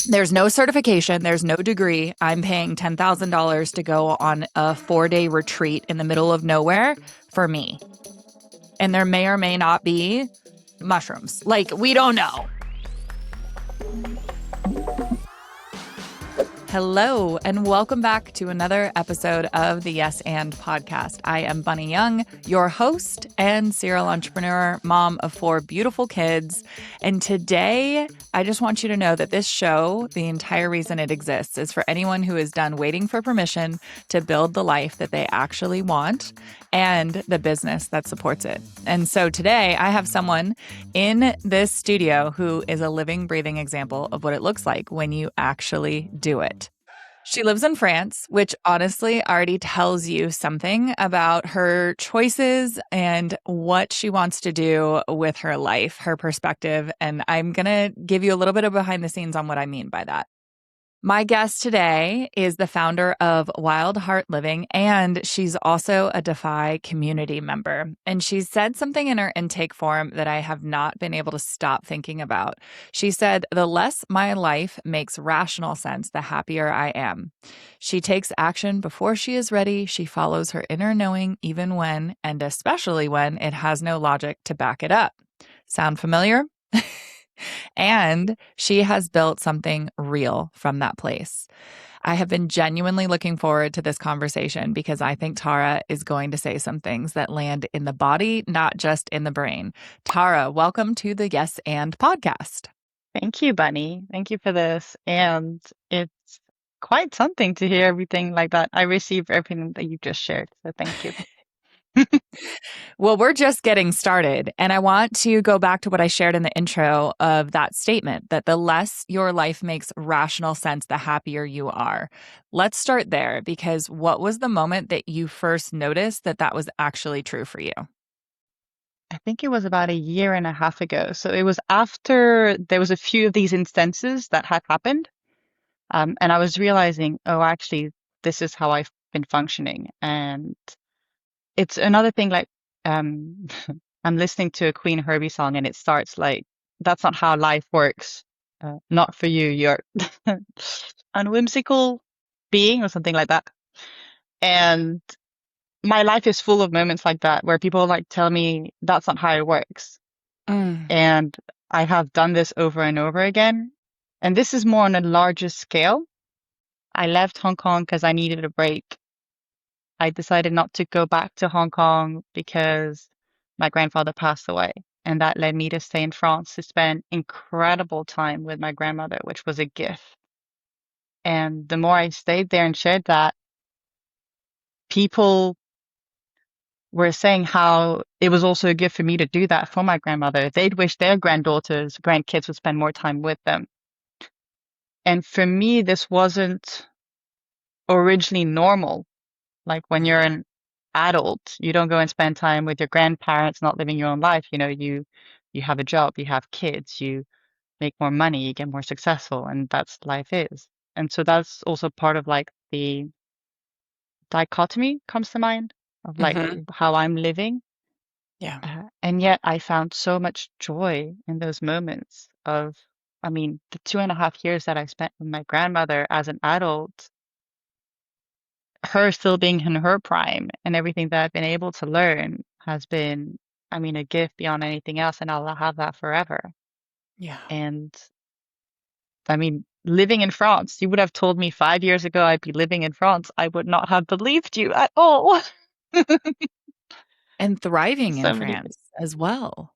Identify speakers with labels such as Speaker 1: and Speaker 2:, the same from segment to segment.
Speaker 1: There's no certification. There's no degree. I'm paying $10,000 to go on a 4-day retreat in the middle of nowhere for me. And there may or may not be mushrooms. Like, we don't know. Hello, and welcome back to another episode of the Yes and podcast. I am Bunny Young, your host and serial entrepreneur, mom of 4 beautiful kids. And today, I just want you to know that this show, the entire reason it exists, is for anyone who is done waiting for permission to build the life that they actually want and the business that supports it. And so today, I have someone in this studio who is a living, breathing example of what it looks like when you actually do it. She lives in France, which honestly already tells you something about her choices and what she wants to do with her life, her perspective. And I'm going to give you a little bit of behind the scenes on what I mean by that. My guest today is the founder of Wild Heart Living, and she's also a DEFY community member. And she said something in her intake form that I have not been able to stop thinking about. She said, "The less my life makes rational sense, the happier I am. She takes action before she is ready. She follows her inner knowing, even when, and especially when, it has no logic to back it up." Sound familiar? And she has built something real from that place. I have been genuinely looking forward to this conversation because I think Tara is going to say some things that land in the body, not just in the brain. Tara, welcome to the Yes and podcast.
Speaker 2: Thank you, Bunny. Thank you for this. And it's quite something to hear everything like that. I received everything that you just shared. So thank you.
Speaker 1: Well, we're just getting started. And I want to go back to what I shared in the intro of that statement that the less your life makes rational sense, the happier you are. Let's start there, because what was the moment that you first noticed that that was actually true for you?
Speaker 2: I think it was about a year and a half ago. So it was after there was a few of these instances that had happened. And I was realizing, oh, actually, this is how I've been functioning. And it's another thing like um, I'm listening to a Queen Herbie song and it starts like, "That's not how life works. Not for you. You're unwhimsical being," or something like that. And my life is full of moments like that where people like tell me that's not how it works.
Speaker 1: Mm.
Speaker 2: And I have done this over and over again. And this is more on a larger scale. I left Hong Kong because I needed a break. I decided not to go back to Hong Kong because my grandfather passed away. And that led me to stay in France to spend incredible time with my grandmother, which was a gift. And the more I stayed there and shared that, people were saying how it was also a gift for me to do that for my grandmother. They'd wish their grandkids would spend more time with them. And for me, this wasn't originally normal. Like when you're an adult, you don't go and spend time with your grandparents, not living your own life. You have a job, you have kids, you make more money, you get more successful, and that's life is. And so that's also part of like the dichotomy comes to mind of like
Speaker 1: Mm-hmm.
Speaker 2: how I'm living.
Speaker 1: Yeah.
Speaker 2: And yet I found so much joy in those moments of, I mean, the 2.5 years that I spent with my grandmother as an adult, her still being in her prime and everything that I've been able to learn has been, I mean, a gift beyond anything else. And I'll have that forever.
Speaker 1: Yeah.
Speaker 2: And I mean, living in France, you would have told me 5 years ago I'd be living in France. I would not have believed you at all.
Speaker 1: And thriving in
Speaker 2: So many things.
Speaker 1: France as well.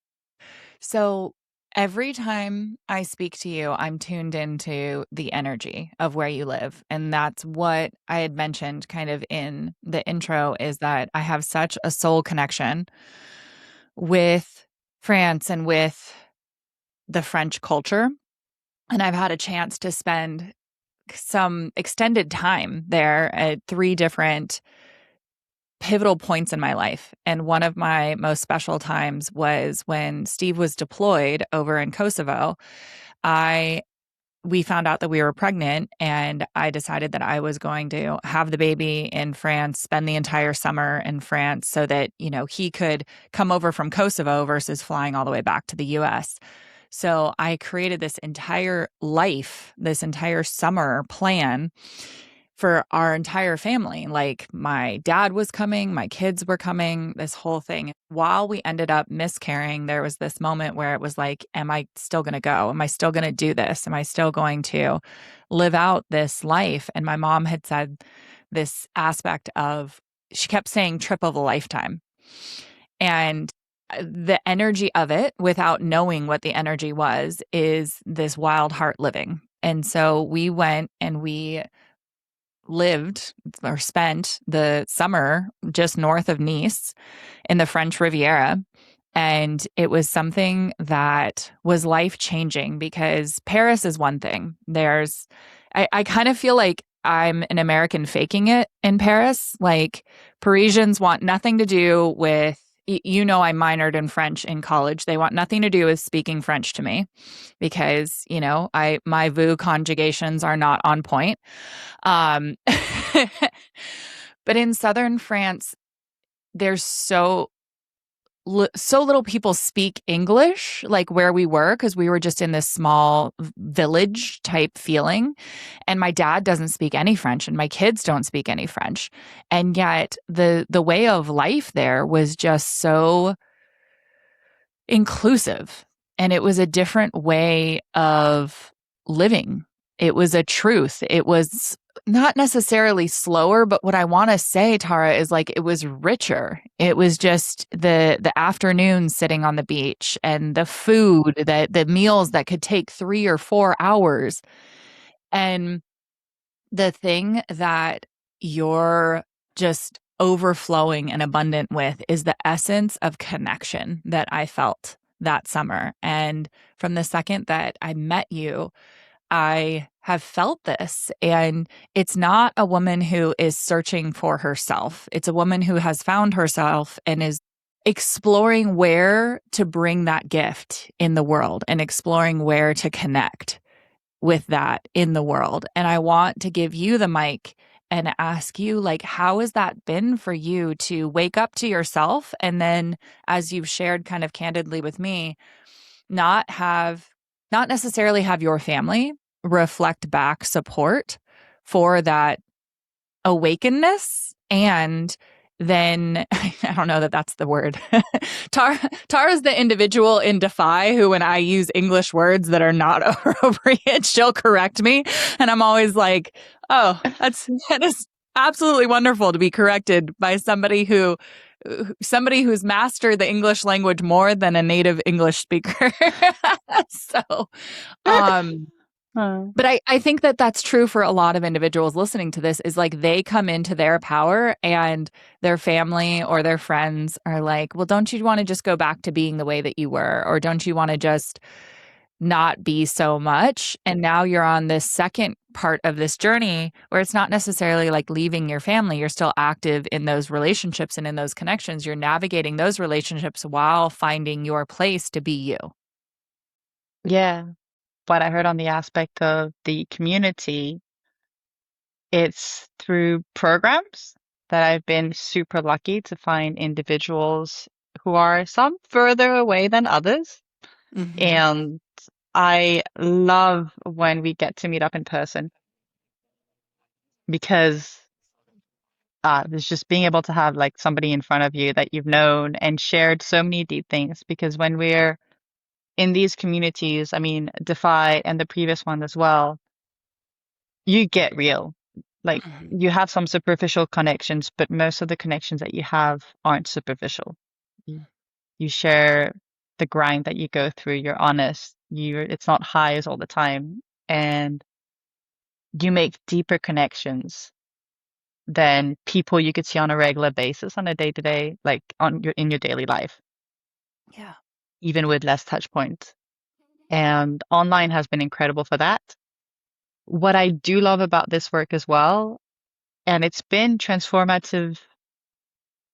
Speaker 1: So every time I speak to you, I'm tuned into the energy of where you live. And that's what I had mentioned kind of in the intro, is that I have such a soul connection with France and with the French culture. And I've had a chance to spend some extended time there at 3 different pivotal points in my life. And one of my most special times was when Steve was deployed over in Kosovo. I We found out that we were pregnant, and I decided that I was going to have the baby in France, spend the entire summer in France so that, he could come over from Kosovo versus flying all the way back to the US. So I created this entire life, this entire summer plan for our entire family. Like my dad was coming, my kids were coming, this whole thing. While we ended up miscarrying, there was this moment where it was like, am I still going to go? Am I still going to do this? Am I still going to live out this life? And my mom had said this aspect of, she kept saying trip of a lifetime. And the energy of it, without knowing what the energy was, is this wild heart living. And so we went and we lived or spent the summer just north of Nice in the French Riviera. And it was something that was life changing because Paris is one thing. I kind of feel like I'm an American faking it in Paris. Like Parisians want nothing to do with, I minored in French in college. They want nothing to do with speaking French to me because, my vous conjugations are not on point. Um, but in southern France, there's so little people speak English, like where we were, because we were just in this small village type feeling. And my dad doesn't speak any French, and my kids don't speak any French. And yet the way of life there was just so inclusive. And it was a different way of living. It was a truth. It was not necessarily slower, but what I want to say, Tara, is like it was richer. It was just the afternoon sitting on the beach and the food, that the meals that could take 3 or 4 hours. And the thing that you're just overflowing and abundant with is the essence of connection that I felt that summer. And from the second that I met you, I have felt this. And it's not a woman who is searching for herself. It's a woman who has found herself and is exploring where to bring that gift in the world and exploring where to connect with that in the world. And I want to give you the mic and ask you, like, how has that been for you to wake up to yourself? And then, as you've shared kind of candidly with me, not necessarily have your family reflect back support for that awakenness. And then I don't know that that's the word. Tara's the individual in DEFY who, when I use English words that are not appropriate, she'll correct me. And I'm always like, oh, that is absolutely wonderful to be corrected by somebody who's mastered the English language more than a native English speaker. So, um, but I think that that's true for a lot of individuals listening to this, is like they come into their power and their family or their friends are like, well, don't you want to just go back to being the way that you were? Or don't you want to just not be so much? And now you're on this second part of this journey where it's not necessarily like leaving your family. You're still active in those relationships and in those connections. You're navigating those relationships while finding your place to be you.
Speaker 2: Yeah. What I heard on the aspect of the community, it's through programs that I've been super lucky to find individuals who are some further away than others.
Speaker 1: Mm-hmm.
Speaker 2: And I love when we get to meet up in person because there's just being able to have like somebody in front of you that you've known and shared so many deep things. Because when we're in these communities, I mean, DeFi and the previous one as well, you get real. Like you have some superficial connections, but most of the connections that you have aren't superficial. You share the grind that you go through. You're honest. It's not highs all the time, and you make deeper connections than people you could see on a regular basis on a day to day, like in your daily life,
Speaker 1: Yeah.
Speaker 2: even with less touch points. And online has been incredible for that. What I do love about this work as well, and it's been transformative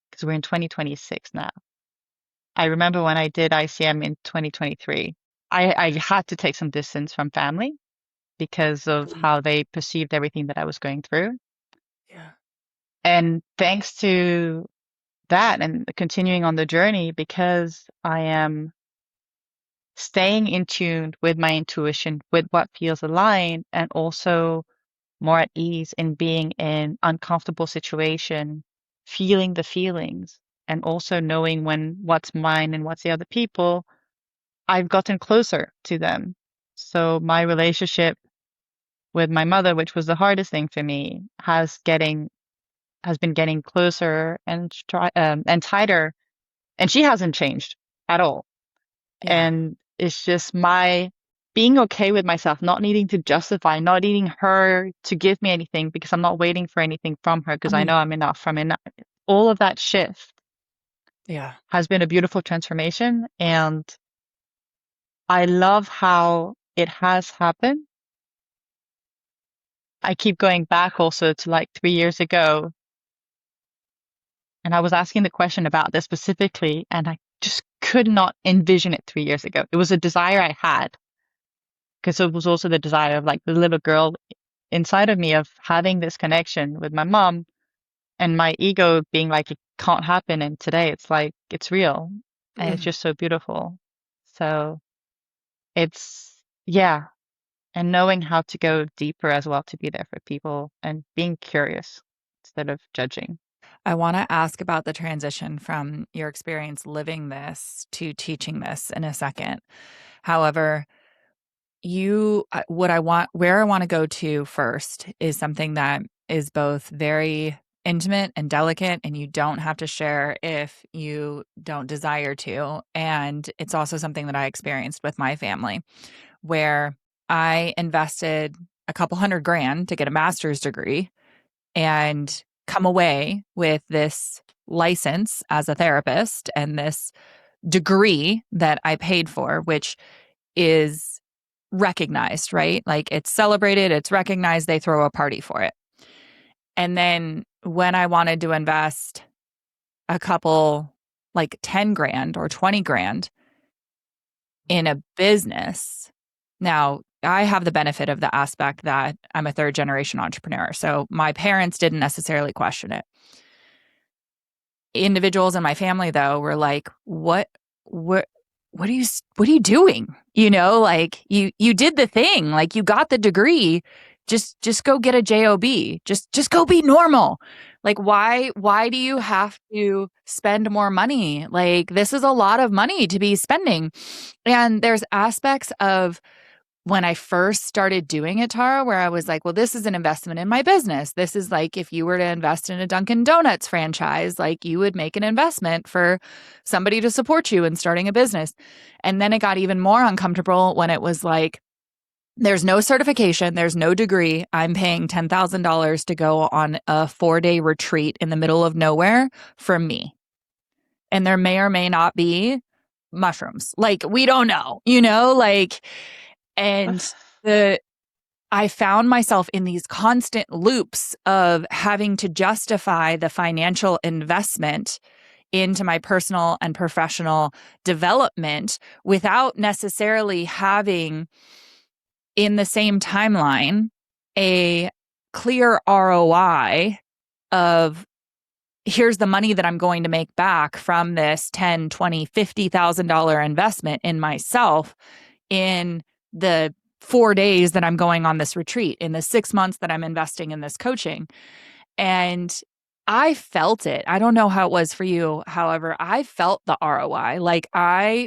Speaker 2: because we're in 2026 now. I remember when I did ICM in 2023, I had to take some distance from family because of how they perceived everything that I was going through.
Speaker 1: Yeah.
Speaker 2: And thanks to that and continuing on the journey, because I am staying in tune with my intuition, with what feels aligned, and also more at ease in being in uncomfortable situation, feeling the feelings, and also knowing when what's mine and what's the other people, I've gotten closer to them. So my relationship with my mother, which was the hardest thing for me, has been getting closer and tighter, and she hasn't changed at all.
Speaker 1: Yeah.
Speaker 2: And it's just my being okay with myself, not needing to justify, not needing her to give me anything because I'm not waiting for anything from her because I know I'm enough. I'm enough. All of that shift
Speaker 1: Yeah.
Speaker 2: has been a beautiful transformation. And I love how it has happened. I keep going back also to like 3 years ago. And I was asking the question about this specifically, and I just could not envision it 3 years ago. It was a desire I had because it was also the desire of like the little girl inside of me of having this connection with my mom and my ego being like, it can't happen. And today it's like, it's real and it's
Speaker 1: Mm.
Speaker 2: just so beautiful. So it's, yeah. And knowing how to go deeper as well to be there for people and being curious instead of judging.
Speaker 1: I want to ask about the transition from your experience living this to teaching this in a second. However, where I want to go to first is something that is both very intimate and delicate, and you don't have to share if you don't desire to. And it's also something that I experienced with my family, where I invested a couple $100,000 to get a master's degree and come away with this license as a therapist and this degree that I paid for, which is recognized, right? Like it's celebrated, it's recognized, they throw a party for it. And then when I wanted to invest a couple, like 10 grand or 20 grand in a business, now I have the benefit of the aspect that I'm a third generation entrepreneur. So my parents didn't necessarily question it. Individuals in my family though were like, what what are you doing? You know, like you did the thing, like you got the degree, just go get a job, just go be normal. Like why do you have to spend more money? Like this is a lot of money to be spending. And there's aspects of when I first started doing it, Tara, where I was like, well, this is an investment in my business. This is like if you were to invest in a Dunkin' Donuts franchise, like you would make an investment for somebody to support you in starting a business. And then it got even more uncomfortable when it was like, there's no certification, there's no degree. I'm paying $10,000 to go on a 4-day retreat in the middle of nowhere for me. And there may or may not be mushrooms. Like, we don't know, like, and the I found myself in these constant loops of having to justify the financial investment into my personal and professional development without necessarily having in the same timeline a clear ROI of here's the money that I'm going to make back from this 10, 20, $50,000 investment in myself in the 4 days that I'm going on this retreat, in the 6 months that I'm investing in this coaching. And I felt it. I don't know how it was for you. However, I felt the ROI. Like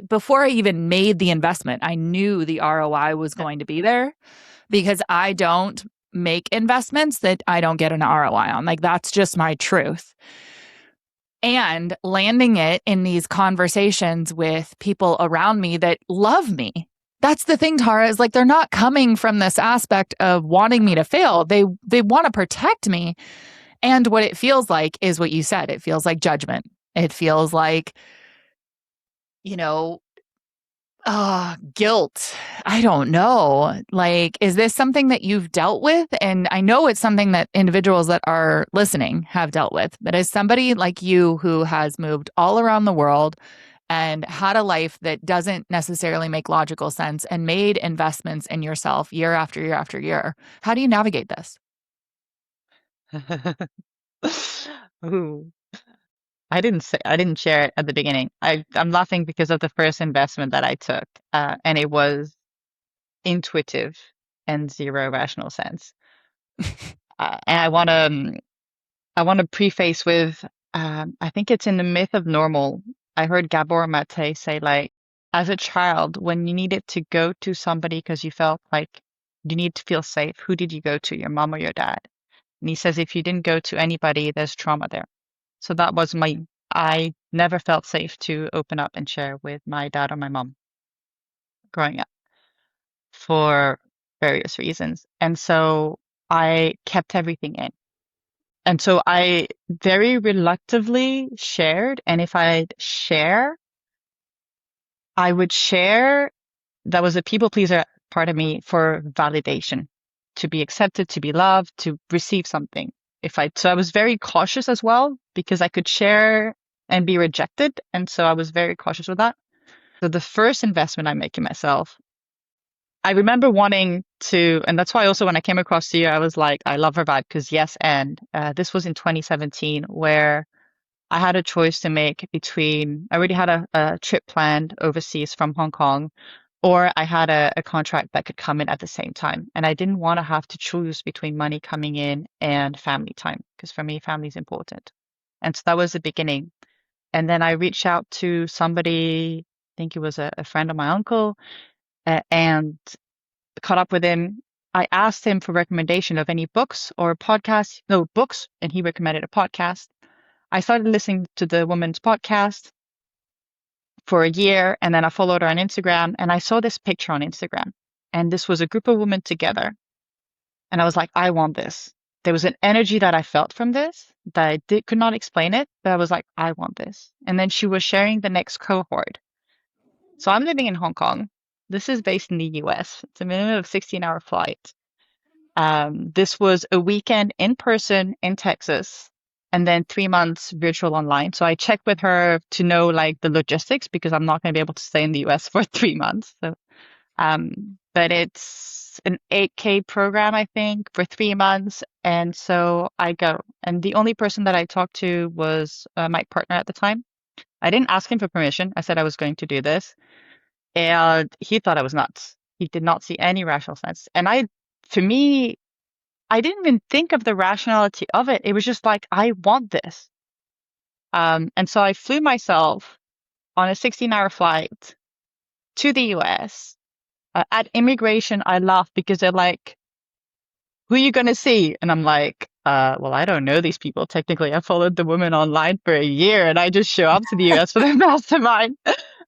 Speaker 1: before I even made the investment, I knew the ROI was going to be there because I don't make investments that I don't get an ROI on. Like that's just my truth. And landing it in these conversations with people around me that love me. That's the thing, Tara, is like they're not coming from this aspect of wanting me to fail. They want to protect me. And what it feels like is what you said. It feels like judgment. It feels like, you know, guilt. I don't know. Like, is this something that you've dealt with? And I know it's something that individuals that are listening have dealt with, but as somebody like you who has moved all around the world and had a life that doesn't necessarily make logical sense and made investments in yourself year after year after year, how do you navigate this?
Speaker 2: Ooh. I didn't share it at the beginning. I'm laughing because of the first investment that I took, and it was intuitive and zero rational sense. And I want to preface with, I think it's in the Myth of Normal. I heard Gabor Mate say, like, as a child, when you needed to go to somebody because you felt like you need to feel safe, who did you go to, your mom or your dad? And he says, if you didn't go to anybody, there's trauma there. So that was I never felt safe to open up and share with my dad or my mom growing up for various reasons. And so I kept everything in. And so I very reluctantly shared. And if I'd share, I would share. That was a people pleaser part of me for validation, to be accepted, to be loved, to receive something. So I was very cautious as well because I could share and be rejected. And so I was very cautious with that. So the first investment I make in myself, I remember wanting to, and that's why also when I came across you, I was like, I love her vibe because yes, and this was in 2017 where I had a choice to make between, I already had a trip planned overseas from Hong Kong, or I had a contract that could come in at the same time. And I didn't want to have to choose between money coming in and family time, because for me, family is important. And so that was the beginning. And then I reached out to somebody, I think it was a friend of my uncle, and caught up with him. I asked him for recommendation of any books or podcasts, no books, and he recommended a podcast. I started listening to the woman's podcast for a year, and then I followed her on Instagram, and I saw this picture on Instagram, and this was a group of women together, and I was like, I want this. There was an energy that I felt from this that could not explain it, but I was like, I want this. And then she was sharing the next cohort. So I'm living in Hong Kong. This is based in the US. It's a minimum of 16-hour flight. This was a weekend in person in Texas and then 3 months virtual online. So I checked with her to know like the logistics because I'm not going to be able to stay in the US for 3 months. So, but it's an 8K program, I think, for 3 months. And so I go. And the only person that I talked to was my partner at the time. I didn't ask him for permission. I said I was going to do this. And he thought I was nuts. He did not see any rational sense. And for me, I didn't even think of the rationality of it. It was just like, I want this. And so I flew myself on a 16-hour flight to the US. At immigration, I laughed because they're like, who are you going to see? And I'm like, well, I don't know these people. Technically, I followed the woman online for a year and I just show up to the US for the mastermind.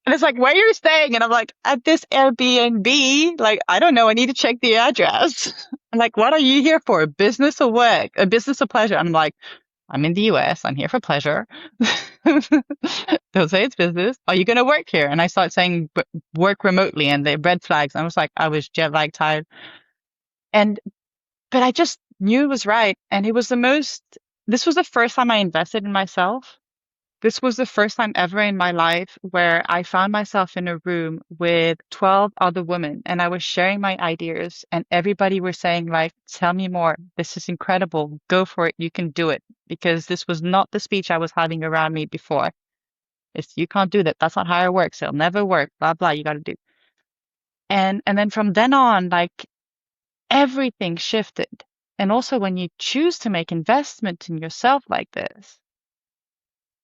Speaker 2: And it's like, where you're staying? And I'm like, at this Airbnb. Like, I don't know. I need to check the address. I'm like, what are you here for? Business or work? A business or pleasure? I'm like, I'm in the US. I'm here for pleasure. Don't say it's business. Are you going to work here? And I start saying work remotely and the red flags. I was like, I was jet lag tired. But I just knew it was right. And this was the first time I invested in myself. This was the first time ever in my life where I found myself in a room with 12 other women and I was sharing my ideas and everybody was saying like, tell me more. This is incredible. Go for it. You can do it. Because this was not the speech I was having around me before. It's you can't do that. That's not how it works. It'll never work. Blah, blah. You got to do. And then from then on, like everything shifted. And also when you choose to make investment in yourself like this,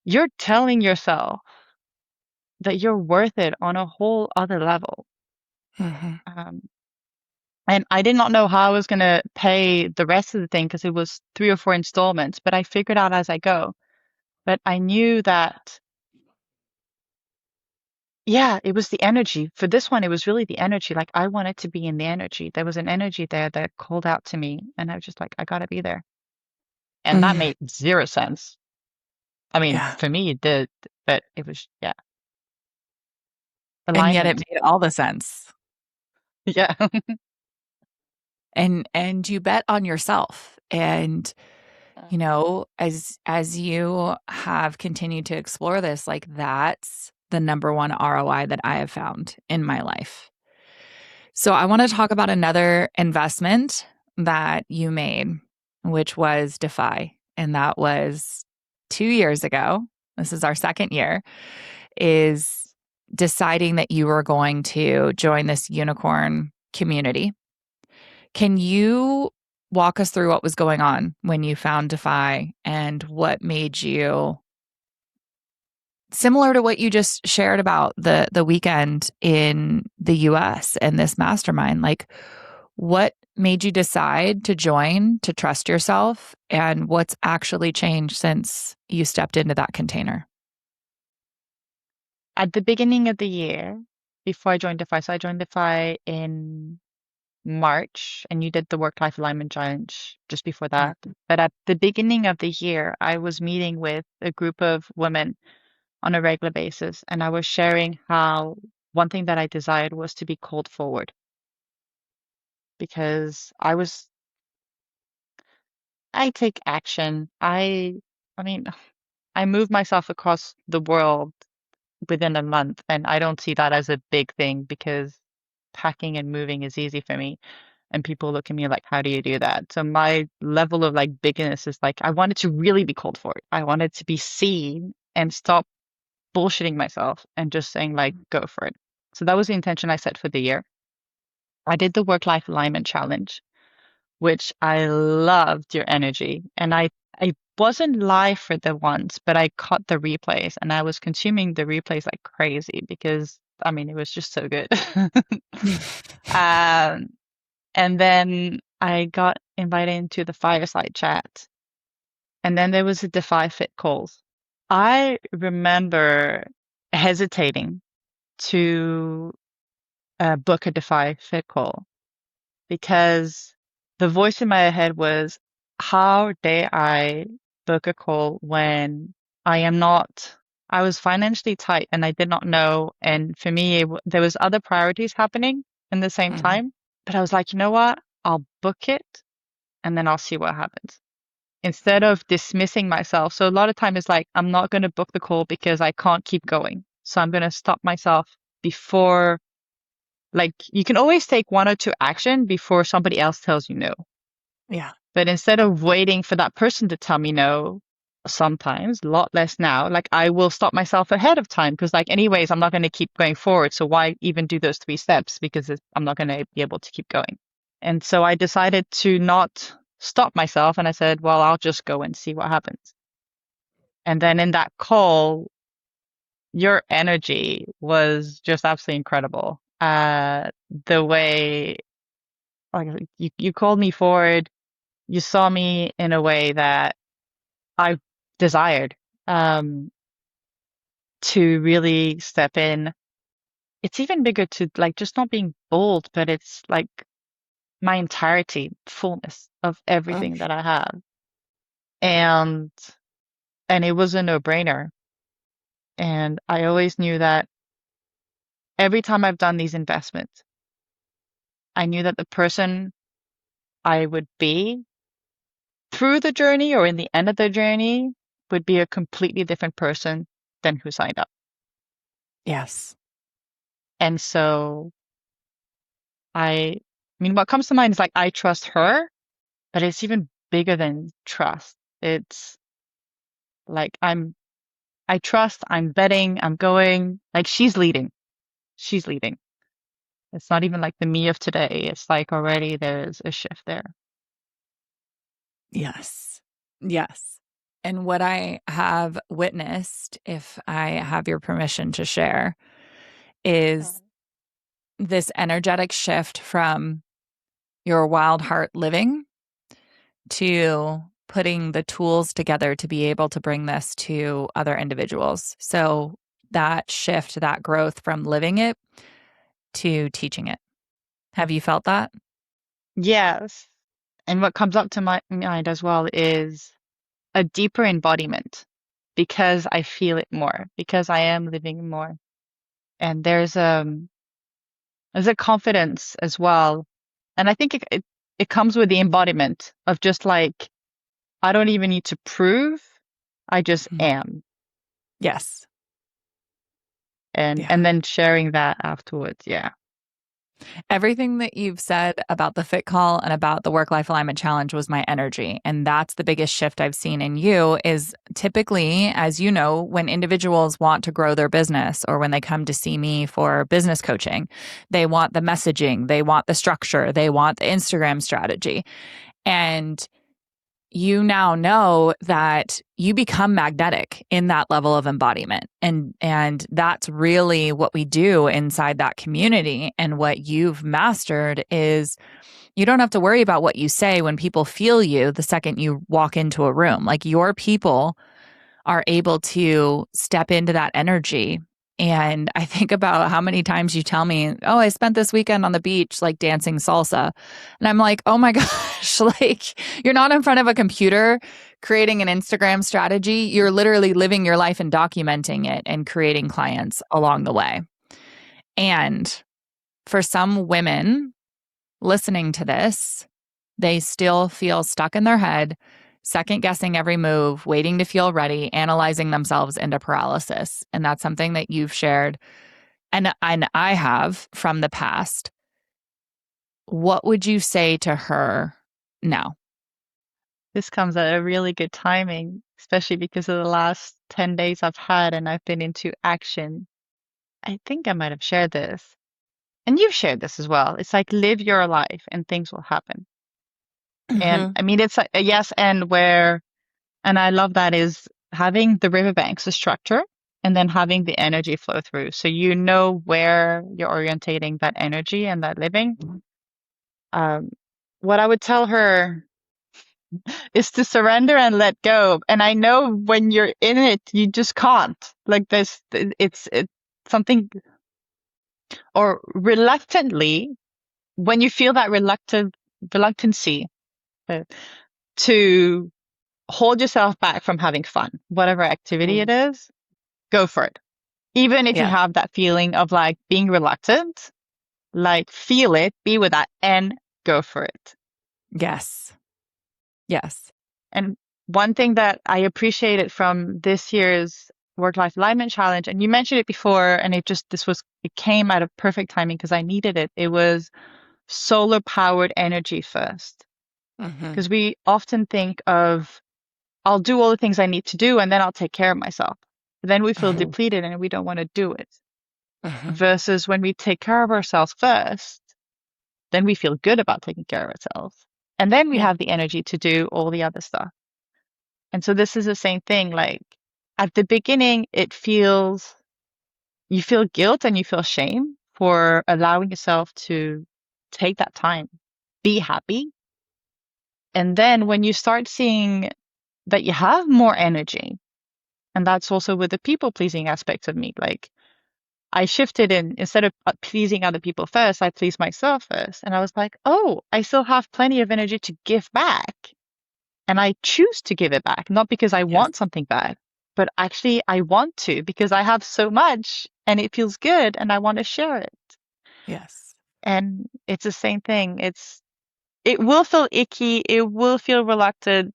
Speaker 2: you're telling yourself that you're worth it on a whole other level.
Speaker 1: Mm-hmm.
Speaker 2: And I did not know how I was going to pay the rest of the thing because it was 3 or 4 installments, but I figured out as I go. But I knew that, yeah, it was the energy. For this one, it was really the energy. Like I wanted to be in the energy. There was an energy there that called out to me. And I was just like, I got to be there. And that
Speaker 1: Mm,
Speaker 2: made zero sense. I mean,
Speaker 1: yeah.
Speaker 2: for me, it did, but it was, yeah,
Speaker 1: And yet it
Speaker 2: alignment.
Speaker 1: made all the sense.
Speaker 2: Yeah.
Speaker 1: And you bet on yourself. And you know, as you have continued to explore this, like that's the number one ROI that I have found in my life. So I want to talk about another investment that you made, which was DeFi. And that was 2 years ago. this is our second year, is deciding that you were going to join this unicorn community. Can you walk us through what was going on when you found DeFi and what made you, similar to what you just shared about the weekend in the US and this mastermind, like what made you decide to join, to trust yourself, and what's actually changed since you stepped into that container?
Speaker 2: At the beginning of the year, before I joined DeFi, so I joined DeFi in March, and you did the work-life alignment challenge just before that. But at the beginning of the year, I was meeting with a group of women on a regular basis, and I was sharing how one thing that I desired was to be called forward because I take action. I mean, I move myself across the world within a month, and I don't see that as a big thing because packing and moving is easy for me. And people look at me like, how do you do that? So my level of like bigness is like, I wanted to really be called for it. I wanted to be seen and stop bullshitting myself and just saying like, go for it. So that was the intention I set for the year. I did the work-life alignment challenge, which I loved your energy. And I wasn't live for the ones, but I caught the replays and I was consuming the replays like crazy because I mean, it was just so good. Um, and then I got invited into the fireside chat. And then there was a DeFi Fit calls. I remember hesitating to book a DeFi Fit call because the voice in my head was, how dare I book a call when I am not, I was financially tight and I did not know. And for me, there was other priorities happening in the same
Speaker 1: Mhm.
Speaker 2: time. But I was like, you know what? I'll book it and then I'll see what happens instead of dismissing myself. So a lot of time it's like, I'm not going to book the call because I can't keep going. So I'm going to stop myself before, like, you can always take one or two action before somebody else tells you no.
Speaker 1: Yeah.
Speaker 2: But instead of waiting for that person to tell me no, sometimes, a lot less now, like I will stop myself ahead of time because, like, anyways, I'm not going to keep going forward. So why even do those three steps? Because I'm not going to be able to keep going. And so I decided to not stop myself. And I said, well, I'll just go and see what happens. And then in that call, your energy was just absolutely incredible. The way like you called me forward, you saw me in a way that I desired um to really step in. It's even bigger to like just not being bold, but it's like my entirety, fullness of everything that I have. And and it was a no-brainer. And I always knew that every time I've done these investments, I knew that the person I would be through the journey or in the end of the journey would be a completely different person than who signed up.
Speaker 1: Yes.
Speaker 2: And so I mean, what comes to mind is like, I trust her, but it's even bigger than trust. It's like, I trust, I'm betting, I'm going, like, she's leading. She's leading. It's not even like the me of today. It's like already there's a shift there.
Speaker 1: Yes. Yes. And what I have witnessed, if I have your permission to share, is this energetic shift from your wild heart living to putting the tools together to be able to bring this to other individuals. So that shift, that growth from living it to teaching it. Have you felt that?
Speaker 2: Yes. And what comes up to my mind as well is a deeper embodiment because I feel it more, because I am living more. And there's a confidence as well. And I think it comes with the embodiment of just like, I don't even need to prove, I just
Speaker 1: Mhm.
Speaker 2: am.
Speaker 1: Yes.
Speaker 2: And
Speaker 1: Yeah.
Speaker 2: then sharing that afterwards. Yeah.
Speaker 1: Everything that you've said about the Fit Call and about the Work-Life Alignment Challenge was my energy. And that's the biggest shift I've seen in you is typically, as you know, when individuals want to grow their business or when they come to see me for business coaching, they want the messaging, they want the structure, they want the Instagram strategy. And you now know that you become magnetic in that level of embodiment. And that's really what we do inside that community. And what you've mastered is you don't have to worry about what you say when people feel you the second you walk into a room. Like your people are able to step into that energy. And I think about how many times you tell me, oh, I spent this weekend on the beach, like dancing salsa. And I'm like, oh my gosh, like you're not in front of a computer creating an Instagram strategy. You're literally living your life and documenting it and creating clients along the way. And for some women listening to this, they still feel stuck in their head, second guessing every move, waiting to feel ready, analyzing themselves into paralysis. And that's something that you've shared and I have from the past. What would you say to her now?
Speaker 2: This comes at a really good timing, especially because of the last 10 days I've had and I've been into action. I think I might have shared this. And you've shared this as well. It's like live your life and things will happen. And
Speaker 1: Mm-hmm.
Speaker 2: I mean, it's a yes and where, and I love that is having the riverbanks, the structure, and then having the energy flow through. So you know where you're orientating that energy and that living. Um, what I would tell her is to surrender and let go. And I know when you're in it, you just can't. Like it's something, or reluctantly, when you feel that reluctancy uh, to hold yourself back from having fun, whatever activity it is, go for it. Even if you
Speaker 1: Yeah.
Speaker 2: have that feeling of like being reluctant, like feel it, be with that and go for it.
Speaker 1: Yes. Yes.
Speaker 2: And one thing that I appreciated from this year's work-life alignment challenge, and you mentioned it before, and it came at a perfect timing because I needed it. It was solar powered energy first.
Speaker 1: Mm-hmm.
Speaker 2: Because we often think of, I'll do all the things I need to do and then I'll take care of myself. But then we feel depleted and we don't want to do it.
Speaker 1: Mm-hmm.
Speaker 2: Versus when we take care of ourselves first, then we feel good about taking care of ourselves. And then we
Speaker 1: Yeah.
Speaker 2: have the energy to do all the other stuff. And so this is the same thing. Like at the beginning, you feel guilt and you feel shame for allowing yourself to take that time, be happy. And then when you start seeing that you have more energy, and that's also with the people pleasing aspect of me, like I shifted in instead of pleasing other people first, I pleased myself first. And I was like, oh, I still have plenty of energy to give back. And I choose to give it back, not because I
Speaker 1: Yes.
Speaker 2: want something back, but actually I want to because I have so much and it feels good and I want to share it.
Speaker 1: Yes.
Speaker 2: And it's the same thing. It will feel icky, it will feel reluctant,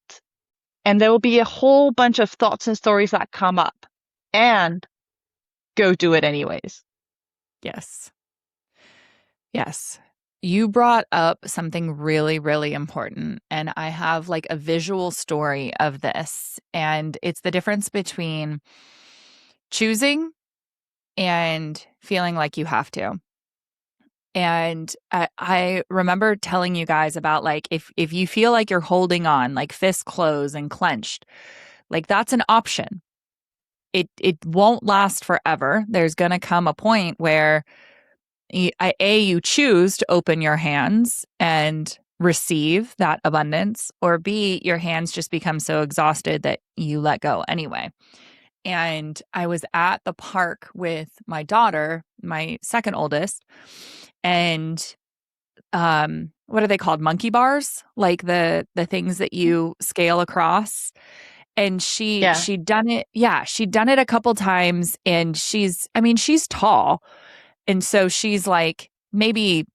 Speaker 2: and there will be a whole bunch of thoughts and stories that come up. And go do it anyways.
Speaker 1: Yes. Yes. You brought up something really, really important. And I have like a visual story of this. And it's the difference between choosing and feeling like you have to. And I remember telling you guys about like if you feel like you're holding on, like fists closed and clenched, like that's an option. It won't last forever. There's going to come a point where you choose to open your hands and receive that abundance, or B, your hands just become so exhausted that you let go anyway. And I was at the park with my daughter, my second oldest, and what are they called? Monkey bars, like the things that you scale across. And
Speaker 2: Yeah.
Speaker 1: she'd done it. Yeah, she'd done it a couple times, and she's tall. And so she's like maybe,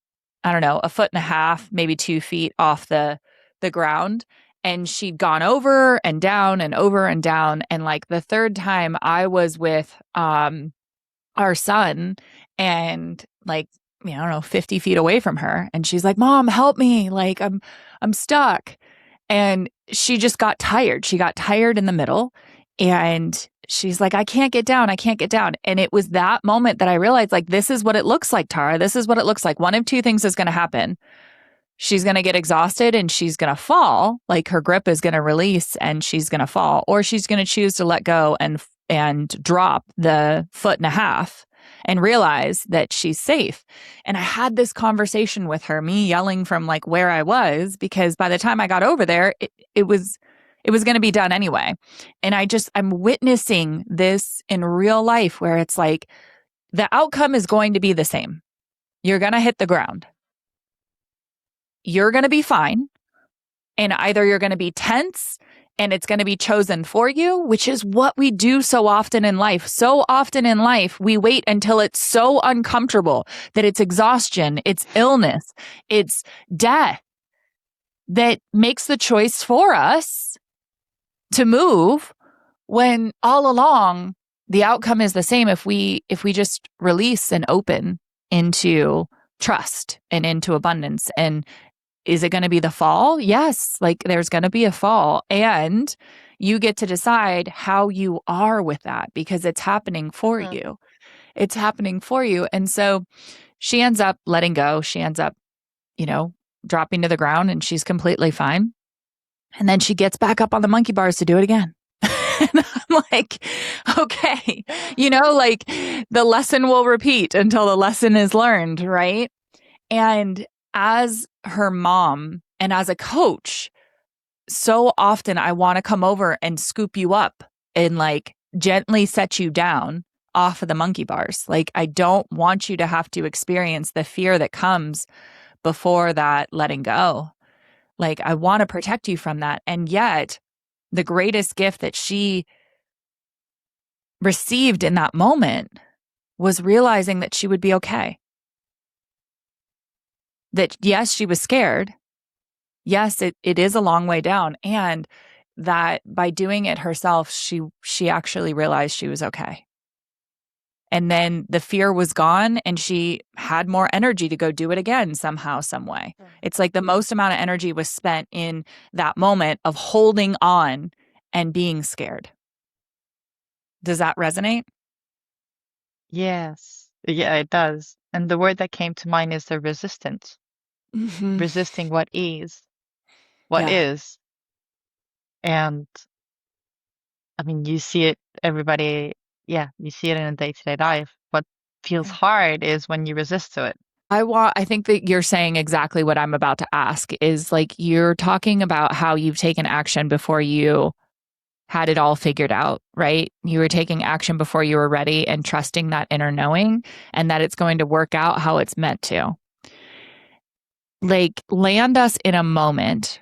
Speaker 1: I don't know, a foot and a half, maybe 2 feet off the ground. And she'd gone over and down and over and down. And like the third time I was with our son, and like I don't know, 50 feet away from her. And she's like, Mom, help me. Like, I'm stuck. And she just got tired. She got tired in the middle. And she's like, I can't get down. I can't get down. And it was that moment that I realized, like, this is what it looks like, Tara. This is what it looks like. One of two things is going to happen. She's going to get exhausted and she's going to fall. Like, her grip is going to release and she's going to fall, or she's going to choose to let go and drop the foot and a half and realize that she's safe. And I had this conversation with her, me yelling from like where I was, because by the time I got over there, it was going to be done anyway. And I'm witnessing this in real life where it's like the outcome is going to be the same. You're going to hit the ground. You're going to be fine. And either you're going to be tense and it's going to be chosen for you, which is what we do so often in life. So often in life, we wait until it's so uncomfortable that it's exhaustion, it's illness, it's death that makes the choice for us to move, when all along the outcome is the same if we just release and open into trust and into abundance. And is it going to be the fall? Yes. Like, there's going to be a fall, and you get to decide how you are with that, because it's happening for you. It's happening for you. And so she ends up letting go. She ends up, dropping to the ground, and she's completely fine. And then she gets back up on the monkey bars to do it again. And I'm like, okay, like the lesson will repeat until the lesson is learned, right? And as her mom and as a coach, so often I want to come over and scoop you up and like gently set you down off of the monkey bars. Like, I don't want you to have to experience the fear that comes before that letting go. Like, I want to protect you from that. And yet, the greatest gift that she received in that moment was realizing that she would be okay. That, yes, she was scared. Yes, it is a long way down. And that by doing it herself, she actually realized she was okay. And then the fear was gone, and she had more energy to go do it again somehow, some way. It's like the most amount of energy was spent in that moment of holding on and being scared. Does that resonate?
Speaker 2: Yes. Yeah, it does. And the word that came to mind is the resistance.
Speaker 1: Mm-hmm.
Speaker 2: Resisting what is. What
Speaker 1: Yeah.
Speaker 2: is. And I mean, you see it, everybody, you see it in a day-to-day life. What feels hard is when you resist to it.
Speaker 1: I think that you're saying exactly what I'm about to ask, is like, you're talking about how you've taken action before you had it all figured out, right? You were taking action before you were ready and trusting that inner knowing, and that it's going to work out how it's meant to. Like, land us in a moment,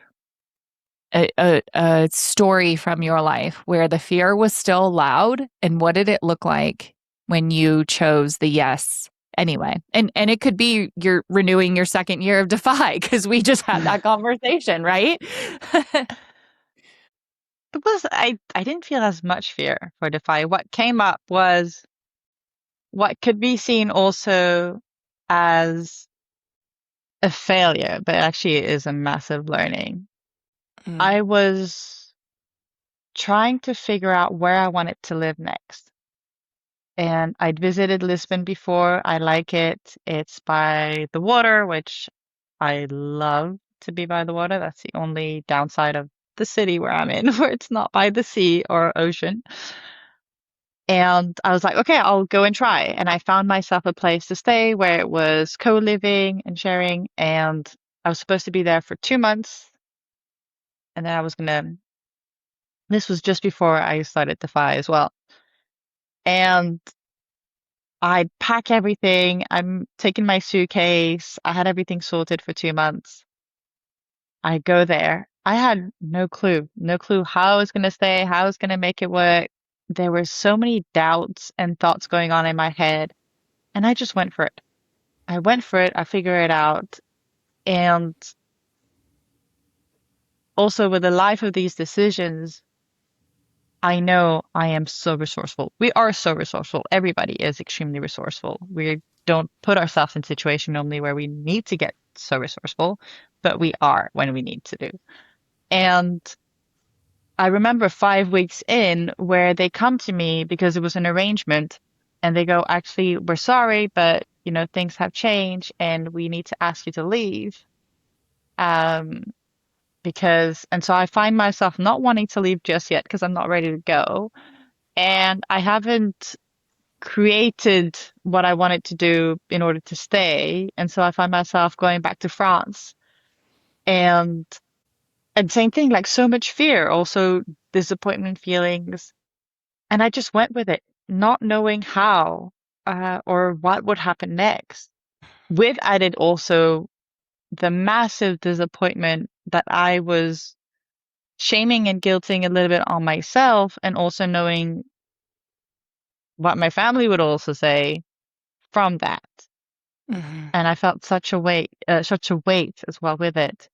Speaker 1: a story from your life where the fear was still loud, and what did it look like when you chose the yes anyway? And it could be you're renewing your second year of DEFY, because we just had that conversation, right?
Speaker 2: It was, I didn't feel as much fear for DeFi. What came up was what could be seen also as a failure, but actually is a massive learning. I was trying to figure out where I wanted to live next. And I'd visited Lisbon before. I like it. It's by the water, which I love to be by the water. That's the only downside of the city where I'm in, where it's not by the sea or ocean. And I was like, okay, I'll go and try. And I found myself a place to stay where it was co-living and sharing. And I was supposed to be there for 2 months. And then this was just before I started DeFi as well. And I'd pack everything. I'm taking my suitcase. I had everything sorted for 2 months. I go there. I had no clue how I was going to stay, how I was going to make it work. There were so many doubts and thoughts going on in my head, and I just went for it. I went for it. I figured it out. And also with the life of these decisions, I know I am so resourceful. We are so resourceful. Everybody is extremely resourceful. We're don't put ourselves in situation normally where we need to get so resourceful, but we are when we need to do. And I remember 5 weeks in where they come to me because it was an arrangement and they go, actually, we're sorry, but things have changed and we need to ask you to leave. Um, and so I find myself not wanting to leave just yet because I'm not ready to go. And I haven't created what I wanted to do in order to stay. And so I find myself going back to France and same thing, like so much fear, also disappointment feelings. And I just went with it, not knowing how or what would happen next. With added also the massive disappointment that I was shaming and guilting a little bit on myself, and also knowing what my family would also say from that.
Speaker 1: Hmm.
Speaker 2: And I felt such a weight as well with it.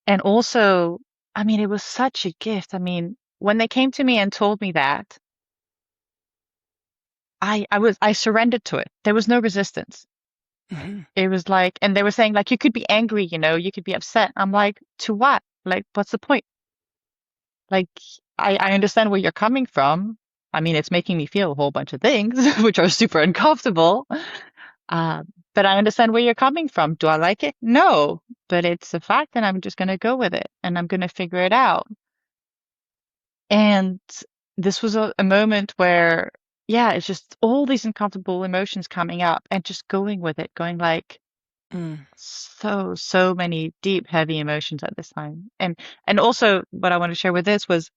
Speaker 2: And also, I mean, it was such a gift. I mean, when they came to me and told me that, I surrendered to it. There was no resistance.
Speaker 1: Hmm.
Speaker 2: It was like, and they were saying like, you could be angry, you could be upset. I'm like, to what? Like, what's the point? Like, I understand where you're coming from. I mean, it's making me feel a whole bunch of things, which are super uncomfortable. Uh, but I understand where you're coming from. Do I like it? No, but it's a fact, and I'm just going to go with it, and I'm going to figure it out. And this was a moment where, yeah, it's just all these uncomfortable emotions coming up and just going with it, going like,
Speaker 1: Mm.
Speaker 2: so many deep, heavy emotions at this time. And also what I want to share with this was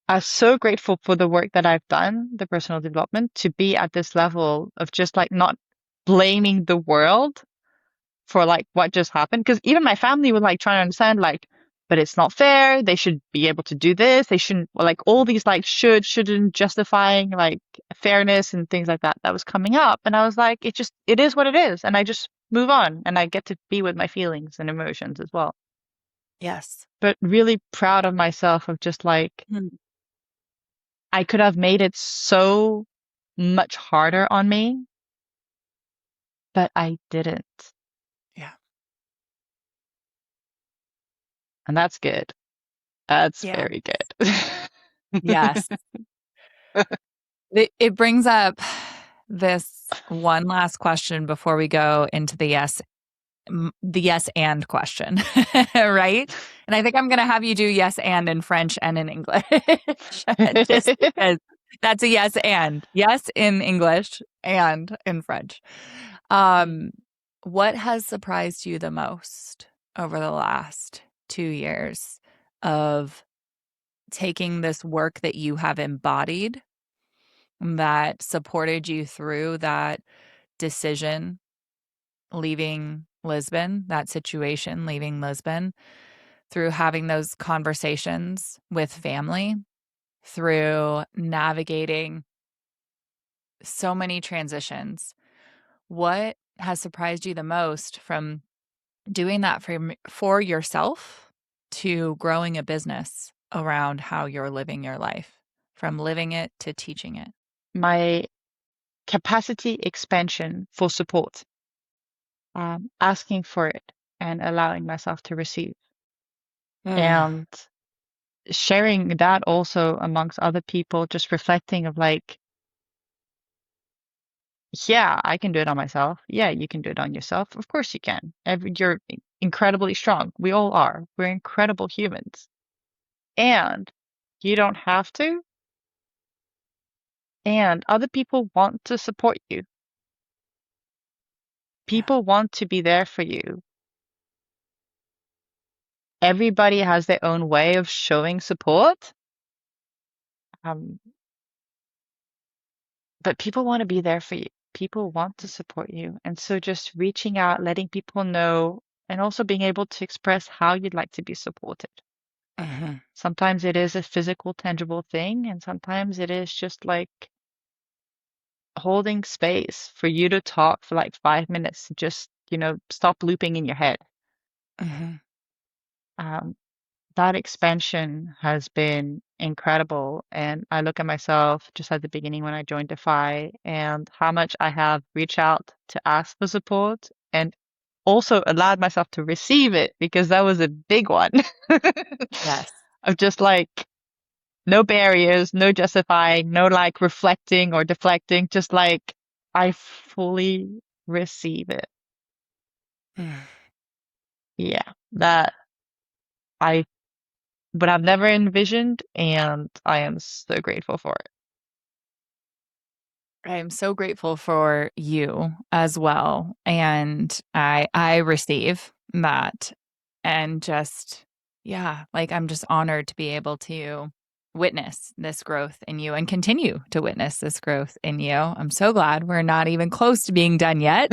Speaker 2: I'm so grateful for the work that I've done, the personal development, to be at this level of just like not blaming the world for like what just happened. Because even my family would like trying to understand, like, but it's not fair. They should be able to do this. They shouldn't, like, all these like shouldn't justifying like fairness and things like that that was coming up. And I was like, it is what it is. And I just move on and I get to be with my feelings and emotions as well.
Speaker 1: Yes.
Speaker 2: But really proud of myself of just like,
Speaker 1: Mm.
Speaker 2: I could have made it so much harder on me, but I didn't.
Speaker 1: Yeah.
Speaker 2: And that's good. That's
Speaker 1: Yeah.
Speaker 2: very good.
Speaker 1: Yes. It brings up this one last question before we go into the yes and question, right? And I think I'm going to have you do yes and in French and in English, just because that's a yes and yes in English and in French. Um, what has surprised you the most over the last 2 years of taking this work that you have embodied that supported you through that decision leaving Lisbon, that situation leaving Lisbon, through having those conversations with family, through navigating so many transitions? What has surprised you the most from doing that for yourself to growing a business around how you're living your life, from living it to teaching it?
Speaker 2: My capacity expansion for support, asking for it and allowing myself to receive,
Speaker 1: Mm.
Speaker 2: and sharing that also amongst other people, just reflecting of like, yeah, I can do it on myself. Yeah, you can do it on yourself. Of course you can. You're incredibly strong. We all are. We're incredible humans. And you don't have to. And other people want to support you.
Speaker 1: Yeah.
Speaker 2: People want to be there for you. Everybody has their own way of showing support. Um, but people want to be there for you. People want to support you. And so just reaching out, letting people know, and also being able to express how you'd like to be supported.
Speaker 1: Mhm.
Speaker 2: Sometimes it is a physical, tangible thing, and sometimes it is just like holding space for you to talk for like 5 minutes, just, stop looping in your head.
Speaker 1: Mhm.
Speaker 2: Um, that expansion has been incredible. And I look at myself just at the beginning when I joined DeFi and how much I have reached out to ask for support and also allowed myself to receive it because that was a big one
Speaker 1: Yes.
Speaker 2: of just like no barriers, no justifying, no like reflecting or deflecting, just like I fully receive it. Yeah, that I would have never envisioned, and I am so grateful for it.
Speaker 1: I'm so grateful for you as well. And I receive that. And just, yeah, like I'm just honored to be able to witness this growth in you and continue to witness this growth in you. I'm so glad we're not even close to being done yet.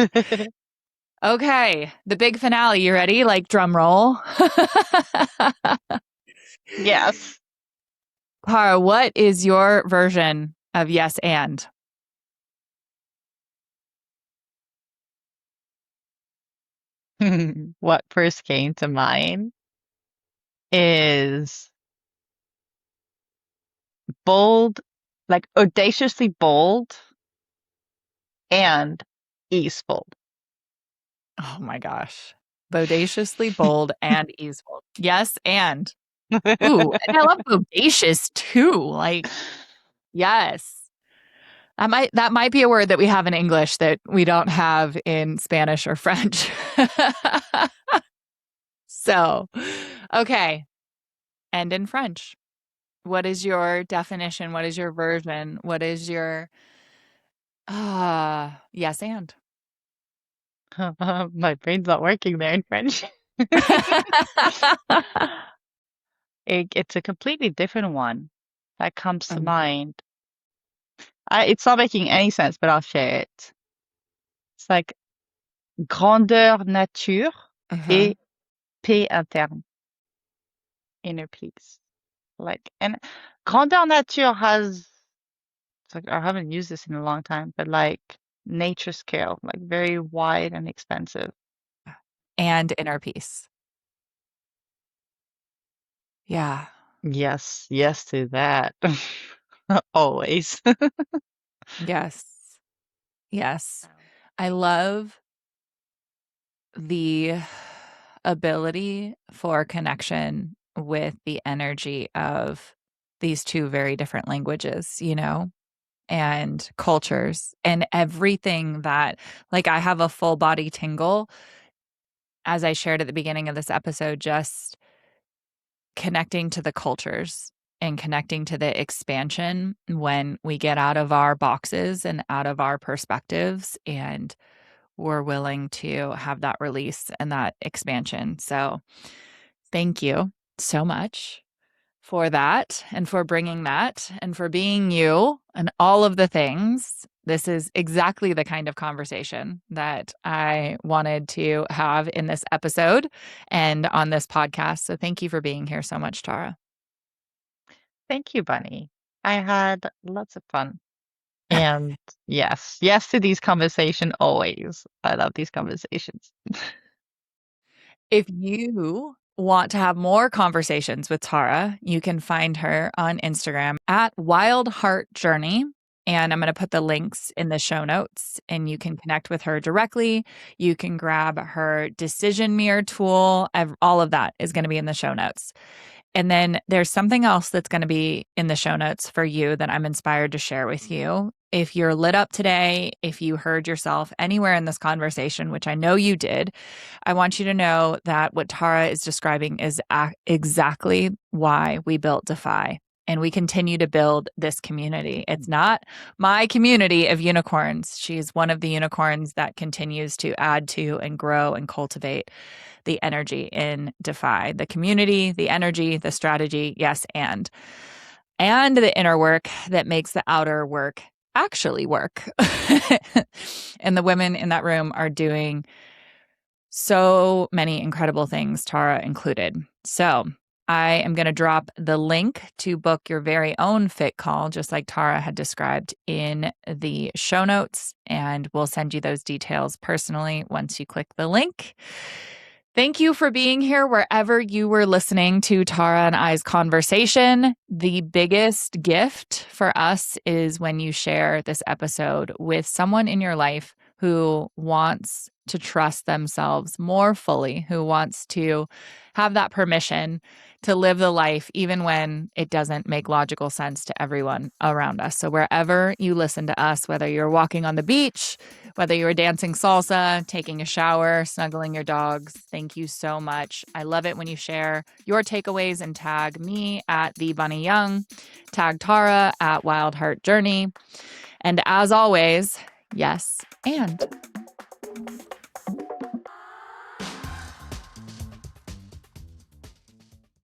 Speaker 1: Okay, the big finale. You ready? Like drum roll.
Speaker 2: Yes.
Speaker 1: Cara, what is your version of yes and?
Speaker 2: What first came to mind is bold, like audaciously bold and easeful.
Speaker 1: Oh my gosh. Bodaciously bold and easeful. Yes, and. Ooh, and I love bodacious too. Like, yes. That might be a word that we have in English that we don't have in Spanish or French. So, okay. And in French. What is your definition? What is your version? What is your yes and?
Speaker 2: My brain's not working there in French. It's a completely different one that comes to mind. It's not making any sense, but I'll share it. It's like grandeur nature
Speaker 1: Uh-huh.
Speaker 2: et paix interne, inner peace. Like, and grandeur nature has, it's like, I haven't used this in a long time, but like nature scale, like very wide and expansive.
Speaker 1: And inner peace. Yeah.
Speaker 2: Yes, yes to that. Always.
Speaker 1: Yes. Yes. I love the ability for connection with the energy of these two very different languages, and cultures and everything that, like, I have a full body tingle as I shared at the beginning of this episode, just connecting to the cultures and connecting to the expansion when we get out of our boxes and out of our perspectives and we're willing to have that release and that expansion. So, thank you so much for that and for bringing that and for being you and all of the things. This is exactly the kind of conversation that I wanted to have in this episode and on this podcast. So thank you for being here so much, Tara.
Speaker 2: Thank you, Bunny. I had lots of fun. And yes, yes to these conversations always. I love these conversations.
Speaker 1: If you want to have more conversations with Tara, you can find her on Instagram at Wild Heart Journey. And I'm going to put the links in the show notes and you can connect with her directly. You can grab her decision mirror tool. All of that is going to be in the show notes. And then there's something else that's going to be in the show notes for you that I'm inspired to share with you. If you're lit up today, if you heard yourself anywhere in this conversation, which I know you did, I want you to know that what Tara is describing is exactly why we built DeFi. And we continue to build this community. It's not my community of unicorns. She's one of the unicorns that continues to add to and grow and cultivate the energy in DeFi, the community, the energy, the strategy, yes, and the inner work that makes the outer work actually work. And the women in that room are doing so many incredible things, Tara included. So I am going to drop the link to book your very own fit call, just like Tara had described in the show notes. And we'll send you those details personally once you click the link. Thank you for being here wherever you were listening to Tara and I's conversation. The biggest gift for us is when you share this episode with someone in your life who wants to trust themselves more fully, who wants to have that permission to live the life even when it doesn't make logical sense to everyone around us. So wherever you listen to us, whether you're walking on the beach, whether you were dancing salsa, taking a shower, snuggling your dogs, thank you so much. I love it when you share your takeaways and tag me at The Bunny Young, tag Tara at Wild Heart Journey. And as always, yes, and.